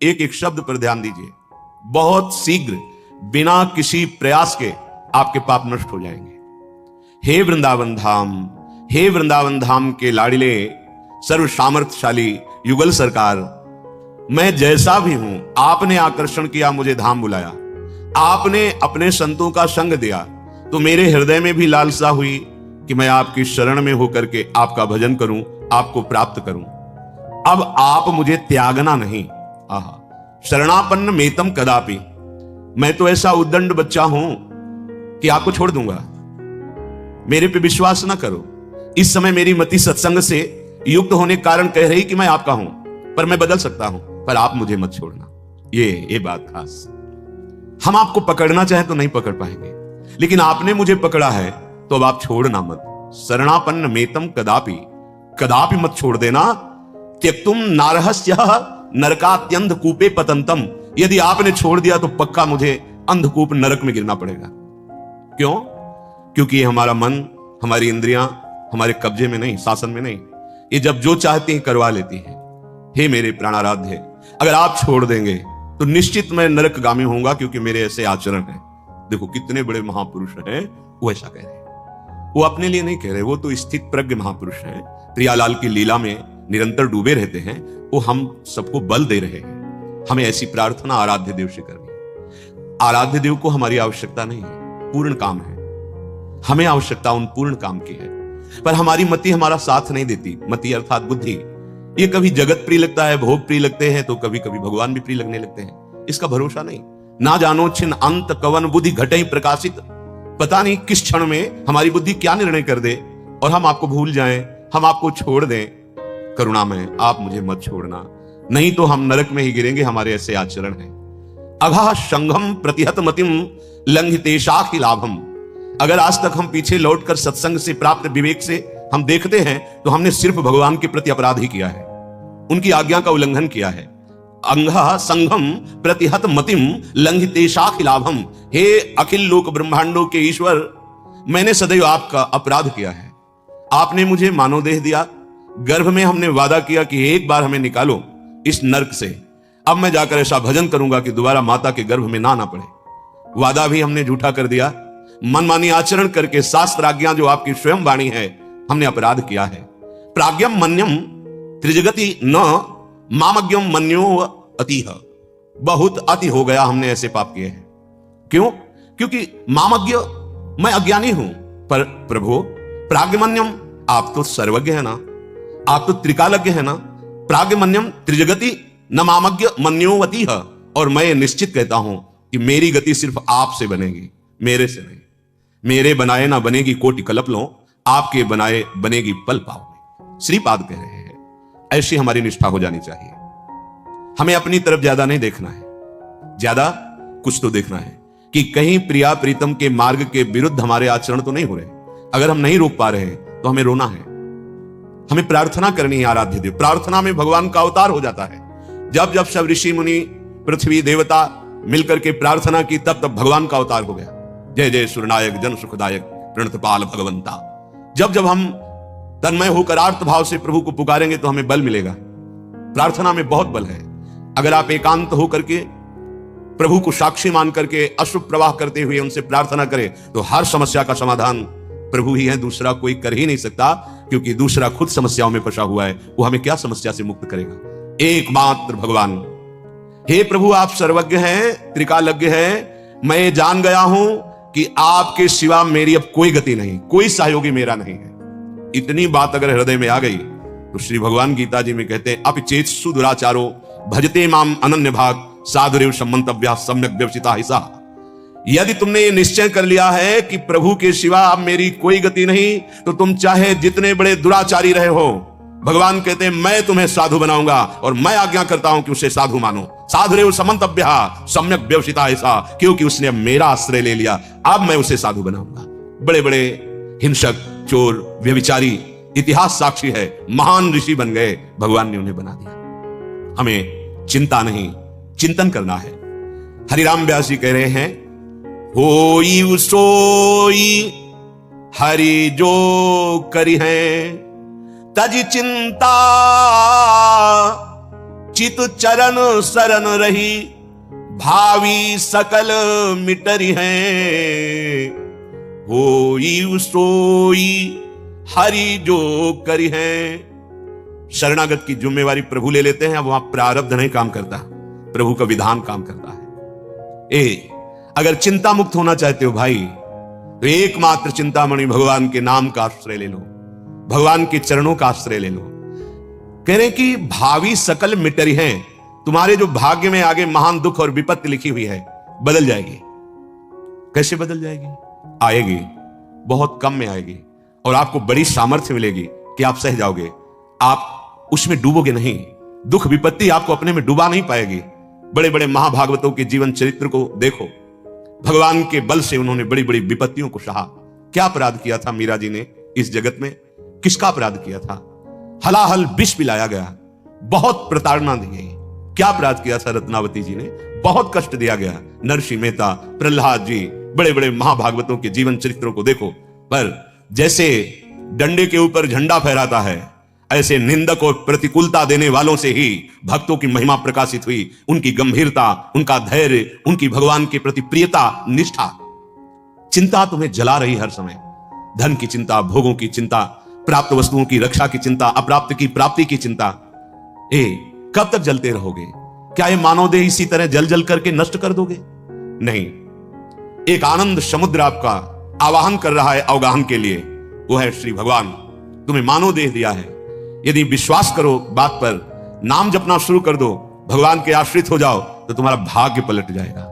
एक एक शब्द पर ध्यान दीजिए। बहुत शीघ्र बिना किसी प्रयास के आपके पाप नष्ट हो जाएंगे। हे वृंदावन धाम, हे वृंदावन धाम के लाडिले सर्व सामर्थ्यशाली युगल सरकार, मैं जैसा भी हूं, आपने आकर्षण किया, मुझे धाम बुलाया, आपने अपने संतों का संग दिया, तो मेरे हृदय में भी लालसा हुई कि मैं आपकी शरण में होकर के आपका भजन करूं, आपको प्राप्त करूं। अब आप मुझे त्यागना नहीं। आहा, शरणापन्न मेतम कदापि, मैं तो ऐसा उद्दंड बच्चा हूं कि आपको छोड़ दूंगा। मेरे पे विश्वास ना करो। इस समय मेरी मति सत्संग से युक्त होने के कारण कह रही कि मैं आपका हूं, पर मैं बदल सकता हूं, पर आप मुझे मत छोड़ना। ये बात खास। हम आपको पकड़ना चाहे तो नहीं पकड़ पाएंगे, लेकिन आपने मुझे पकड़ा है तो अब आप छोड़ना मत। शरणापन्न मेतम कदापि, कदापि मत छोड़ देना। त्यक्तुम नारहस्य नरकात्यंध कूपे पतंतम, यदि आपने छोड़ दिया तो पक्का मुझे अंधकूप नरक में गिरना पड़ेगा। क्यों? क्योंकि ये हमारा मन, हमारी इंद्रियां हमारे कब्जे में नहीं, शासन में नहीं। ये जब जो चाहती हैं करवा लेती हैं। हे मेरे प्राणाराध्य, अगर आप छोड़ देंगे तो निश्चित मैं नरकगामी होऊंगा, क्योंकि मेरे ऐसे आचरण हैं। देखो कितने बड़े महापुरुष हैं, वो ऐसा कह रहे हैं। वो अपने लिए नहीं कह रहे, वो तो स्थित प्रज्ञ महापुरुष हैं, प्रियालाल की लीला में निरंतर डूबे रहते हैं। वो हम सबको बल दे रहे हैं। हमें ऐसी प्रार्थना आराध्य देव से करनी है। आराध्य देव को हमारी आवश्यकता नहीं है, पूर्ण काम है। हमें आवश्यकता उन पूर्ण काम की है, पर हमारी मति हमारा साथ नहीं देती। मति अर्थात बुद्धि, ये कभी जगत प्रिय लगता है, भोग प्रिय लगते हैं, तो कभी कभी भगवान भी प्रिय लगने लगते हैं। इसका भरोसा नहीं। ना जानो छिन्न अंत कवन बुद्धि घटे प्रकाशित, पता नहीं किस क्षण में हमारी बुद्धि क्या निर्णय कर दे और हम आपको भूल जाएं, हम आपको छोड़ दें। करुणामय, आप मुझे मत छोड़ना, नहीं तो हम नरक में ही गिरेंगे। हमारे ऐसे आचरण हैं। अघा संघम प्रतिहत मतिम लंघितेशाखि लाभम, अगर आज तक हम पीछे लौटकर सत्संग से प्राप्त विवेक से हम देखते हैं तो हमने सिर्फ भगवान के प्रति अपराध ही किया है, उनकी आज्ञा का उल्लंघन किया है। अंघा संघम प्रतिहत मतिम लंघितेशाखि लाभम, हे अखिल लोक ब्रह्मांडों के ईश्वर, मैंने सदैव आपका अपराध किया है। आपने मुझे मानव देह दिया, गर्भ में हमने वादा किया कि एक बार हमें निकालो इस नरक से। अब मैं जाकर ऐसा भजन करूंगा कि दोबारा माता के गर्भ में ना पड़े। वादा भी हमने झूठा कर दिया। मनमानी आचरण करके शास्त्र आज्ञा जो आपकी स्वयं वाणी है, हमने अपराध किया है। प्राज्ञम मन्यम त्रिजगति न मामज्ञम मन्यो अतिह, बहुत अति हो गया, हमने ऐसे पाप किए हैं। क्यों? क्योंकि मामज्ञ, मैं अज्ञानी हूं, पर प्रभु प्राज्ञमन्यम, आप तो सर्वज्ञ है ना, आप तो त्रिकालज्ञ है ना। प्राज्ञमन्यम त्रिजगति न मामज्ञ मन्यो अतिह, और मैं निश्चित कहता हूं कि मेरी गति सिर्फ आपसे बनेगी, मेरे से नहीं। मेरे बनाए ना बनेगी कोटि कल्पलों, आपके बनाए बनेगी पल पाओ में। श्रीपाद कह रहे हैं। ऐसी हमारी निष्ठा हो जानी चाहिए। हमें अपनी तरफ ज्यादा नहीं देखना है, ज्यादा कुछ तो देखना है कि कहीं प्रिया प्रीतम के मार्ग के विरुद्ध हमारे आचरण तो नहीं हो रहे। अगर हम नहीं रोक पा रहे हैं तो हमें रोना है, हमें प्रार्थना करनी है। आराध्य देव, प्रार्थना में भगवान का अवतार हो जाता है। जब जब सब ऋषि मुनि पृथ्वी देवता मिलकर के प्रार्थना की, तब तब भगवान का अवतार हो गया। जय जय सुरनायक जन सुखदायक प्रणतपाल भगवंता। जब जब हम तन्मय होकर आर्त भाव से प्रभु को पुकारेंगे तो हमें बल मिलेगा। प्रार्थना में बहुत बल है। अगर आप एकांत होकर के प्रभु को साक्षी मान करके अश्रु प्रवाह करते हुए उनसे प्रार्थना करें तो हर समस्या का समाधान प्रभु ही है, दूसरा कोई कर ही नहीं सकता। क्योंकि दूसरा खुद समस्याओं में फंसा हुआ है, वो हमें क्या समस्या से मुक्त करेगा? एकमात्र भगवान। हे प्रभु, आप सर्वज्ञ हैं, त्रिकालज्ञ हैं। मैं जान गया हूं कि आपके सिवा मेरी अब कोई गति नहीं, कोई सहयोगी मेरा नहीं है। इतनी बात अगर हृदय में आ गई तो श्री भगवान गीता जी में कहते हैं, अपिचेत्सु दुराचारो भजते माम अनन्य भाग साधुरेव सम्मन्तव्या सम्यक व्यवसिता हिसा। यदि तुमने ये निश्चय कर लिया है कि प्रभु के सिवा अब मेरी कोई गति नहीं, तो तुम चाहे जितने बड़े दुराचारी रहे हो, भगवान कहते हैं मैं तुम्हें साधु बनाऊंगा और मैं आज्ञा करता हूं कि उसे साधु मानो। साधुरेव सम्मन्तव्या सम्यक व्यवसिता हिसा, क्योंकि उसने मेरा आश्रय ले लिया, अब मैं उसे साधु बनाऊंगा। बड़े बड़े हिंसक, चोर, व्यभिचारी, इतिहास साक्षी है, महान ऋषि बन गए, भगवान ने उन्हें बना दिया। हमें चिंता नहीं, चिंतन करना है। हरिराम व्यास जी कह रहे हैं, होई सोई हरि जो करी है, तज चिंता चित चरण शरण रही, भावी सकल मिटरी है, होई सोई हरि जो करी है। शरणागत की जिम्मेवारी प्रभु ले लेते हैं। अब वहां प्रारब्ध नहीं काम करता, प्रभु का विधान काम करता है। अगर चिंता मुक्त होना चाहते हो भाई, तो एकमात्र चिंतामणि भगवान के नाम का आश्रय ले लो, भगवान के चरणों का आश्रय ले लो। कह रहे कि भावी सकल मिटरी हैं, तुम्हारे जो भाग्य में आगे महान दुख और विपत्ति लिखी हुई है बदल जाएगी। कैसे बदल जाएगी? आएगी, बहुत कम में आएगी, और आपको बड़ी सामर्थ्य मिलेगी कि आप सह जाओगे। आप उसमें डूबोगे नहीं, दुख विपत्ति आपको अपने में डुबा नहीं पाएगी। बड़े बड़े महाभागवतों के जीवन चरित्र को देखो, भगवान के बल से उन्होंने बड़ी बड़ी विपत्तियों को सहा। क्या अपराध किया था मीरा जी ने इस जगत में? किसका अपराध किया था? हलाहल विष पिलाया गया, बहुत प्रताड़ना दी गई। क्या अपराध किया था रत्नावती जी ने? बहुत कष्ट दिया गया। नरसिंह मेहता, प्रहलाद जी, बड़े बड़े महाभागवतों के जीवन चरित्रों को देखो। पर जैसे डंडे के ऊपर झंडा फहराता है, ऐसे निंदक और प्रतिकूलता देने वालों से ही भक्तों की महिमा प्रकाशित हुई। उनकी गंभीरता, उनका धैर्य, उनकी भगवान के प्रति प्रियता, निष्ठा। चिंता तुम्हें जला रही हर समय, धन की चिंता, भोगों की चिंता, प्राप्त वस्तुओं की रक्षा की चिंता, अप्राप्त की प्राप्ति की चिंता। कब तक जलते रहोगे? क्या ये मानव देह इसी तरह जल जल करके नष्ट कर दोगे? नहीं, एक आनंद समुद्र आपका आवाहन कर रहा है अवगाहन के लिए, वो है श्री भगवान। तुम्हें मानव देह दिया है, यदि विश्वास करो बात पर, नाम जपना शुरू कर दो, भगवान के आश्रित हो जाओ, तो तुम्हारा भाग्य पलट जाएगा।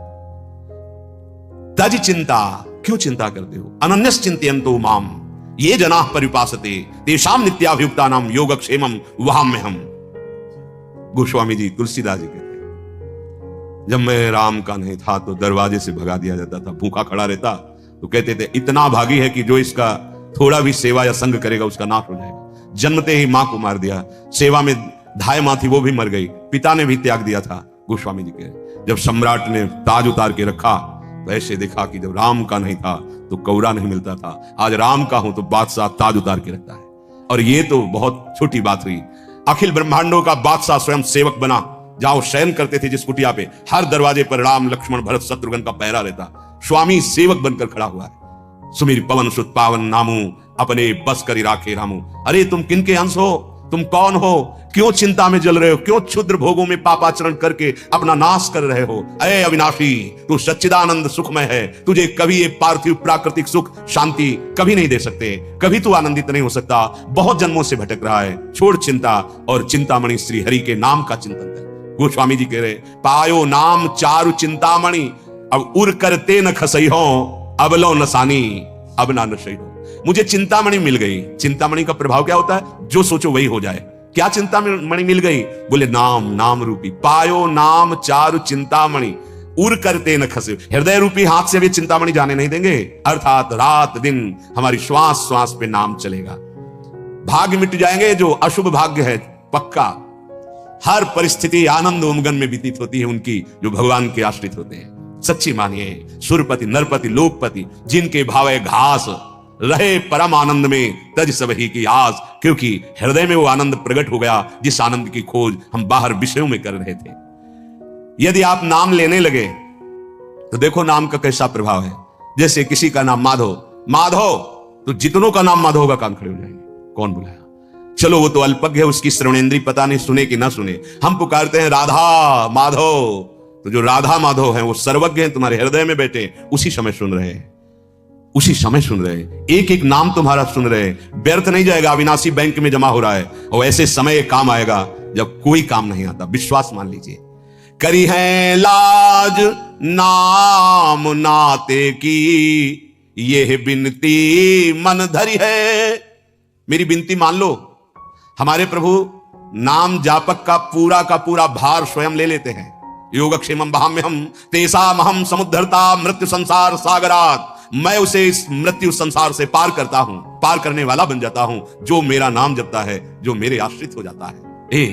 तज चिंता, क्यों चिंता करते हो? अनन्यस चिंतयन्तो माम ये जनाः परिपासते तेषां नित्याभियुक्तानां योगक्षेमं वहाम्यहम्। गोस्वामी जी, तुलसीदास जी कहते हैं, जब मैं राम का नहीं था तो दरवाजे से भगा दिया जाता था, भूखा खड़ा रहता तो कहते थे इतना भागी है कि जो इसका थोड़ा भी सेवा या संग करेगा उसका नाश हो जाएगा। जन्मते ही मां को मार दिया, सेवा में धाय मां थी वो भी मर गई, पिता ने भी त्याग दिया था। गोस्वामी जी कहे, जब सम्राट ने ताज उतार के रखा तो ऐसे देखा कि जब राम का नहीं था तो कौरा नहीं मिलता था, आज राम का हूं तो बादशाह ताज उतार के रखता है। और ये तो बहुत छोटी बात हुई, अखिल ब्रह्मांडों का बादशाह स्वयं सेवक बना। जहां शयन करते थे जिस कुटिया पे, हर दरवाजे पर राम लक्ष्मण भरत शत्रुघ्न का पहरा रहता, स्वामी सेवक बनकर खड़ा हुआ है। सुमिर पवन सुत पावन नामू, अपने बस करी राखे रामू। अरे तुम किनके अंश हो? तुम कौन हो? क्यों चिंता में जल रहे हो? क्यों क्षुद्र भोगों में पापाचरण करके अपना नाश कर रहे हो? अरे अविनाशी, तू सच्चिदानंद सुखमय है, तुझे कभी ये पार्थिव प्राकृतिक सुख शांति कभी नहीं दे सकते, कभी तू आनंदित नहीं हो सकता। बहुत जन्मों से भटक रहा है, छोड़ चिंता और चिंतामणि श्री हरि के नाम का चिंतन कर। गोस्वामी जी कह रहे, पायो नाम चारु चिंतामणि, अब उर करते न खसई हो, अब लो नसानी अब ना नशई हो। मुझे चिंतामणि मिल गई। चिंतामणि का प्रभाव क्या होता है? जो सोचो वही हो जाए। क्या चिंतामणि मिल गई? बोले नाम, नाम रूपी। पायो नाम चारु चिंतामणि, उर करते न खसे। हृदय रूपी हाथ से भी चिंतामणि जाने नहीं देंगे, अर्थात रात दिन हमारी श्वास श्वास पे नाम चलेगा। भाग्य मिट जाएंगे, जो अशुभ भाग्य है पक्का। हर परिस्थिति आनंद उमगन में व्यतीत होती है उनकी जो भगवान के आश्रित होते हैं। सच्ची मानिए, सुरपति नरपति लोकपति, जिनके भावे घास रहे परम आनंद में तज सबही की आस, क्योंकि हृदय में वो आनंद प्रकट हो गया जिस आनंद की खोज हम बाहर विषयों में कर रहे थे। यदि आप नाम लेने लगे तो देखो नाम का कैसा प्रभाव है। जैसे किसी का नाम माधव, माधव, तो जितनों का नाम माधव होगा काम खड़े हो जाएंगे। कौन बुलाया? चलो वो तो अल्पज्ञ है, उसकी श्रवणेन्द्री पता नहीं सुने कि ना सुने। हम पुकारते हैं राधा माधव, तो जो राधा माधव हैं वो सर्वज्ञ हैं, तुम्हारे हृदय में बैठे, उसी समय सुन रहे हैं, उसी समय सुन रहे हैं। एक एक नाम तुम्हारा सुन रहे हैं, व्यर्थ नहीं जाएगा, अविनाशी बैंक में जमा हो रहा है। और ऐसे समय काम आएगा जब कोई काम नहीं आता, विश्वास मान लीजिए। करी है लाज नाम नाते की, ये बिनती मन धरी है। मेरी बिनती मान लो। हमारे प्रभु नाम जापक का पूरा भार स्वयं ले लेते हैं। योगक्षेमं वहाम्यहम् तेषामहं समुद्धर्ता मृत्यु संसार सागरात्। मैं उसे इस मृत्यु संसार से पार करता हूं, पार करने वाला बन जाता हूं, जो मेरा नाम जपता है, जो मेरे आश्रित हो जाता है।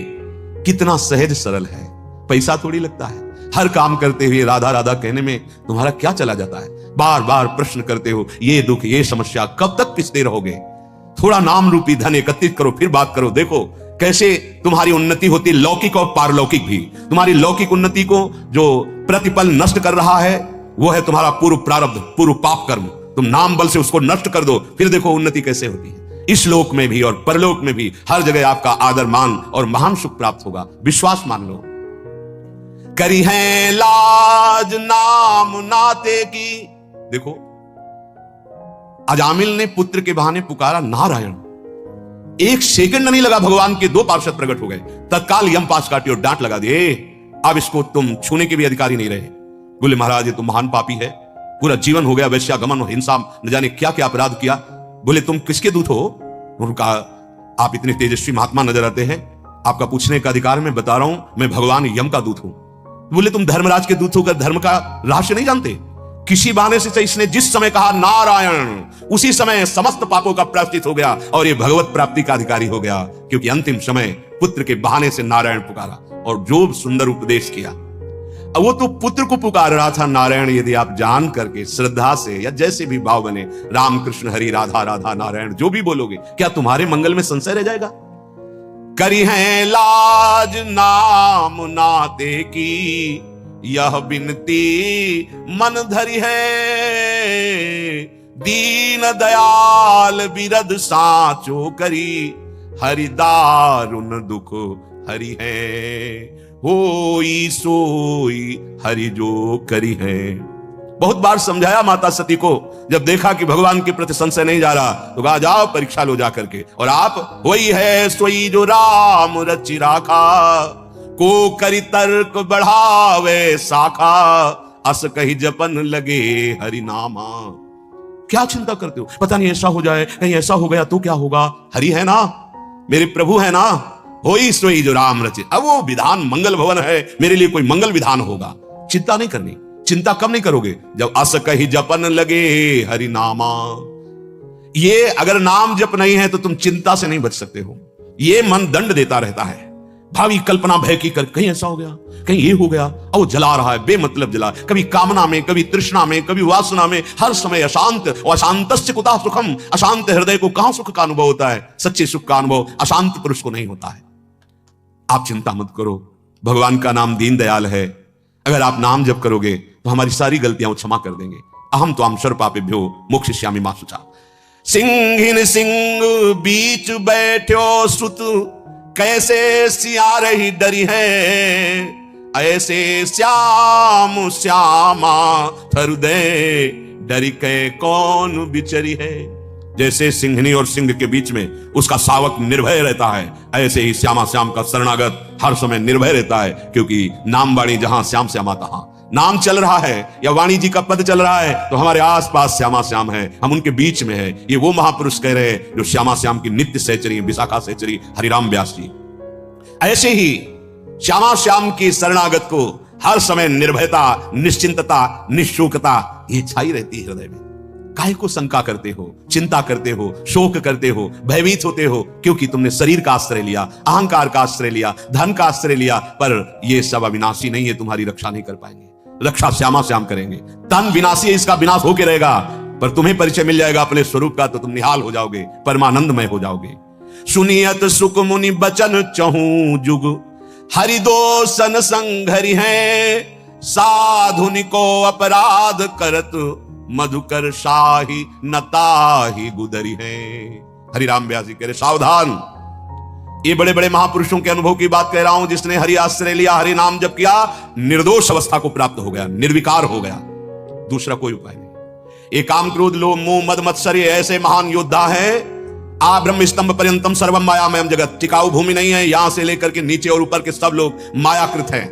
कितना सहज सरल है, पैसा थोड़ी लगता है। हर काम करते हुए राधा राधा कहने में तुम्हारा क्या चला जाता है? बार बार प्रश्न करते हो, ये दुख ये समस्या कब तक पिसते रहोगे? थोड़ा नाम रूपी धन एकत्रित करो, फिर बात करो। देखो कैसे तुम्हारी उन्नति होती, लौकिक और पारलौकिक भी। तुम्हारी लौकिक उन्नति को जो प्रतिपल नष्ट कर रहा है वो है तुम्हारा पूर्व प्रारब्ध, पूर्व पाप कर्म। तुम नाम बल से उसको नष्ट कर दो, फिर देखो उन्नति कैसे होती है। इस लोक में भी और परलोक में भी हर जगह आपका आदर मान और महान सुख प्राप्त होगा, विश्वास मान लो। करी है लाज नाम नाते की। देखो अजामिल ने पुत्र के बहाने पुकारा नारायण, एक सेकंड नहीं लगा, भगवान के दो पार्षद प्रकट हो गए, तत्काल यम पास काटी और डांट लगा दिए, अब इसको तुम छूने के भी अधिकारी नहीं रहे। बोले महाराज ये तो महान पापी है, पूरा जीवन हो गया वैश्यागमन और हिंसा, न जाने क्या क्या अपराध किया। बोले तुम किसके दूत हो? उन्होंने कहा आप इतने तेजस्वी महात्मा नजर आते हैं, आपका पूछने का अधिकार मैं बता रहा हूं, मैं भगवान यम का दूत हूं। बोले तुम धर्मराज के दूत होकर धर्म का रहस्य नहीं जानते? किसी बहाने से इसने जिस समय कहा नारायण, उसी समय समस्त पापों का प्रायश्चित हो गया और ये भगवत प्राप्ति का अधिकारी हो गया, क्योंकि अंतिम समय पुत्र के बहाने से नारायण पुकारा और जो सुंदर उपदेश किया। अब वो तो पुत्र को पुकार रहा था नारायण, यदि आप जान करके श्रद्धा से या जैसे भी भाव बने, राम कृष्ण हरि राधा राधा नारायण जो भी बोलोगे, क्या तुम्हारे मंगल में संशय रह जाएगा? करी है लाज नाम नाते की, यह बिनती मन धरी है, दीन दयाल बिरद साचो करी, हरि दारुन दुख हरि है, होई सोई हरि जो करी है। बहुत बार समझाया माता सती को, जब देखा कि भगवान के प्रति संशय नहीं जा रहा तो कहा जाओ परीक्षा लो जा करके, और आप वही है सोई जो राम रचि राखा, को करी तर्क बढ़ावे शाखा, अस कही जपन लगे हरि नामा। क्या चिंता करते हो? पता नहीं ऐसा हो जाए, कहीं ऐसा हो गया तो क्या होगा? हरि है ना, मेरे प्रभु है ना, होई सोई जो राम रचे। अब वो विधान मंगल भवन है, मेरे लिए कोई मंगल विधान होगा, चिंता नहीं करनी। चिंता कब नहीं करोगे? जब अस कही जपन लगे हरि नामा। ये अगर नाम जप नहीं है तो तुम चिंता से नहीं बच सकते हो। ये मन दंड देता रहता है, भावी कल्पना भय की कर, कहीं ऐसा हो गया, कहीं ये हो गया, और जला रहा है, बेमतलब जला, कभी कामना में, कभी तृष्णा में, कभी वासना में, हर समय अशांत। और अशांतस्य कुतः सुखम, अशांत हृदय को कहां सुख का अनुभव होता है? सच्चे सुख का अनुभव अशांत पुरुष को नहीं होता है। आप चिंता मत करो, भगवान का नाम दीन दयाल है। अगर आप नाम जप करोगे तो हमारी सारी गलतियां क्षमा कर देंगे। अहम तो हम सर्वपापेभ्यो मोक्षयिष्यामि मा शुचा। सिंहिन सिंह बीच बैठो सुत, कैसे सिया रही डरी है, ऐसे श्याम श्यामा हृदय डरी के कौन बिचरी है। जैसे सिंहनी और सिंह के बीच में उसका शावक निर्भय रहता है, ऐसे ही श्यामा श्याम का शरणागत हर समय निर्भय रहता है, क्योंकि नाम वाणी जहां श्याम श्यामा तहां। नाम चल रहा है या वाणी जी का पद चल रहा है तो हमारे आसपास श्यामा श्याम है, हम उनके बीच में है। ये वो महापुरुष कह रहे हैं जो श्यामा श्याम की नित्य सहचरी, विशाखा सहचरी हरिराम व्यास जी। ऐसे ही श्यामा श्याम की शरणागत को हर समय निर्भयता, निश्चिंतता, निःशोकता ये छाई रहती है हृदय में। काहे को शंका करते हो, चिंता करते हो, शोक करते हो, भयभीत होते हो? क्योंकि तुमने शरीर का आश्रय लिया, अहंकार का आश्रय लिया, धन का आश्रय लिया। पर ये सब अविनाशी नहीं है, तुम्हारी रक्षा नहीं कर पाएंगे। रक्षा श्यामा श्याम करेंगे। तन विनाशी है, इसका विनाश होके रहेगा, पर तुम्हें परिचय मिल जाएगा अपने स्वरूप का तो तुम निहाल हो जाओगे, परमानंदमय हो जाओगे। सुनियत सुख मुनि बचन चहूं जुग, हरि दोसन संघरि है, साधुनि को अपराध करत, मधुकर शाही नताही गुदरी है। हरिराम व्यास जी कह रहे सावधान, ये बड़े बड़े महापुरुषों के अनुभव की बात कह रहा हूं। जिसने हरि आश्रय लिया, हरि नाम जप किया, निर्दोष अवस्था को प्राप्त हो गया, निर्विकार हो गया। दूसरा कोई उपाय नहीं। एक काम क्रोध लोभ मोह मद मत्सर्य ऐसे महान योद्धा है। आ ब्रह्म स्तंभ पर्यंतम सर्वम मायामयम जगत, टिकाऊ भूमि नहीं है, यहां से लेकर के नीचे और ऊपर के सब लोग मायाकृत हैं।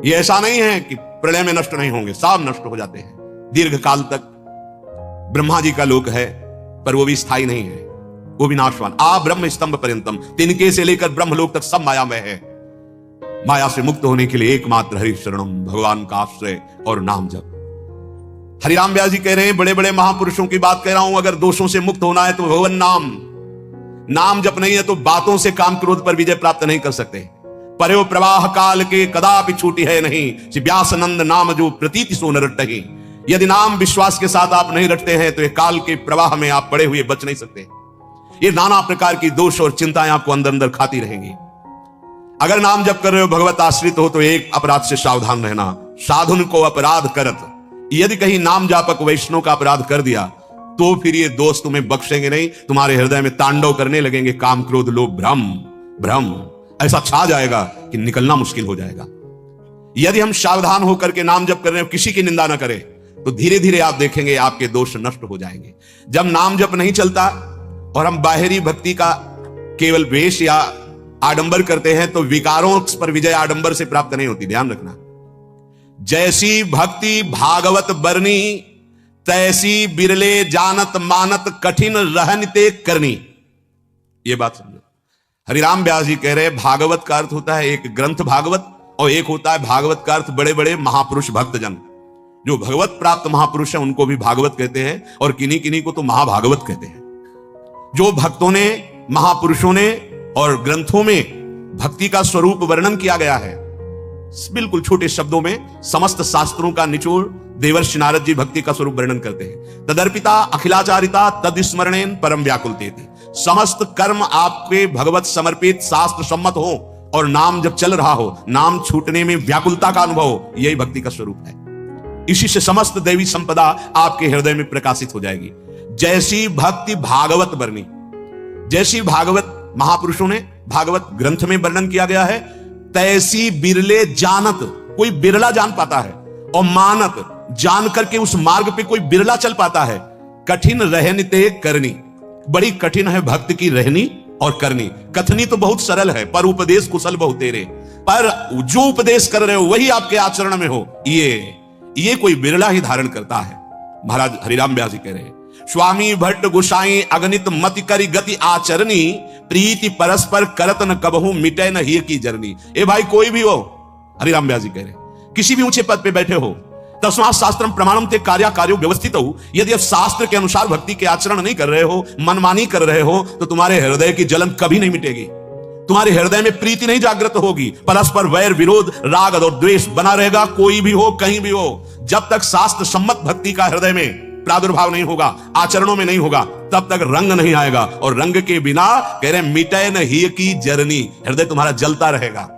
ये ऐसा नहीं है कि प्रलय में नष्ट नहीं होंगे, सब नष्ट हो जाते हैं। दीर्घ काल तक ब्रह्मा जी का लोक है, पर वो भी स्थायी नहीं है, वो भी नाशवान। आ ब्रह्म स्तंभ पर्यंतम, तिनके से लेकर ब्रह्मलोक तक सब मायामय है। माया से मुक्त होने के लिए एकमात्र हरि शरणम, भगवान का आश्रय और नाम जप। हरिराम व्यास जी कह रहे हैं, बड़े बड़े महापुरुषों की बात कह रहा हूं। अगर दोषों से मुक्त होना है तो भगवान नाम जप नहीं है तो बातों से काम क्रोध पर विजय प्राप्त नहीं कर सकते। पर्यो प्रवाह काल के कदापि छूटी है नहीं, व्यासनंद नाम जो प्रतीति सो न रटहि। यदि नाम विश्वास के साथ आप नहीं रटते हैं तो ये काल के प्रवाह में आप पड़े हुए बच नहीं सकते। ये नाना प्रकार की दोष और चिंताएं आपको अंदर अंदर खाती रहेंगी। अगर नाम जप कर रहे हो, भगवत आश्रित हो, तो एक अपराध से सावधान रहना, साधुन को अपराध करत। यदि कहीं नाम जापक वैष्णव का अपराध कर दिया तो फिर ये दोष तुम्हें बख्शेंगे नहीं, तुम्हारे हृदय में तांडव करने लगेंगे, काम क्रोध लोभ भ्रम भ्रम ऐसा छा जाएगा कि निकलना मुश्किल हो जाएगा। यदि हम सावधान होकर के नाम जप कर रहे हो, किसी की निंदा ना करें, तो धीरे धीरे आप देखेंगे आपके दोष नष्ट हो जाएंगे। जब नाम जप नहीं चलता और हम बाहरी भक्ति का केवल वेश या आडंबर करते हैं, तो विकारों पर विजय आडंबर से प्राप्त नहीं होती, ध्यान रखना। जैसी भक्ति भागवत बरनी, तैसी बिरले जानत मानत कठिन रहनते करनी। यह बात समझो। हरिराम व्यास जी कह रहे हैं भागवत का अर्थ होता है एक ग्रंथ भागवत, और एक होता है भागवत का अर्थ बड़े बड़े महापुरुष भक्तजन। जो भगवत प्राप्त महापुरुष हैं उनको भी भागवत कहते हैं, और किन्हीं किन्हीं को तो महाभागवत कहते हैं। जो भक्तों ने, महापुरुषों ने और ग्रंथों में भक्ति का स्वरूप वर्णन किया गया है, बिल्कुल छोटे शब्दों में समस्त शास्त्रों का निचोड़ देवर्षि नारद जी भक्ति का स्वरूप वर्णन करते हैं। तदर्पिता अखिलाचारिता तद स्मरणेन परम व्याकुलतेति। समस्त कर्म आपके भगवत समर्पित शास्त्र सम्मत हो और नाम जब चल रहा हो, नाम छूटने में व्याकुलता का अनुभव हो, यही भक्ति का स्वरूप है। इसी से समस्त दैवी संपदा आपके हृदय में प्रकाशित हो जाएगी। जैसी भक्ति भागवत बरनी, जैसी भागवत महापुरुषों ने भागवत ग्रंथ में वर्णन किया गया है, तैसी बिरले जानत, कोई बिरला जान पाता है, और मानत, जान करके उस मार्ग पे कोई बिरला चल पाता है। कठिन रहनिते करनी, बड़ी कठिन है भक्त की रहनी और करनी। कथनी तो बहुत सरल है, पर उपदेश कुशल बहु तेरे। पर जो उपदेश कर रहे हो वही आपके आचरण में हो, ये कोई बिरला ही धारण करता है। महाराज हरिराम व्यास जी कह रहे हैं, स्वामी भट्ट गोसाई अगणित मति करी गति आचरणी, प्रीति परस्पर करत न कबहू मिटे न ही की जरनी। ए भाई कोई भी हो, हरिराम व्यास जी कह रहे हैं, किसी भी ऊंचे पद पे बैठे हो, तस्मात् शास्त्रम प्रमाणम ते कार्यो व्यवस्थित हो। यदि आप शास्त्र के अनुसार भक्ति के आचरण नहीं कर रहे हो, मनमानी कर रहे हो, तो तुम्हारे हृदय की जलन कभी नहीं मिटेगी, तुम्हारे हृदय में प्रीति नहीं जागृत होगी, परस्पर वैर विरोध राग और द्वेष बना रहेगा, कोई भी हो कहीं भी हो। जब तक शास्त्र सम्मत भक्ति का हृदय में प्रादुर्भाव नहीं होगा, आचरणों में नहीं होगा, तब तक रंग नहीं आएगा, और रंग के बिना कह रहे मिटे न ही की जरनी, हृदय तुम्हारा जलता रहेगा।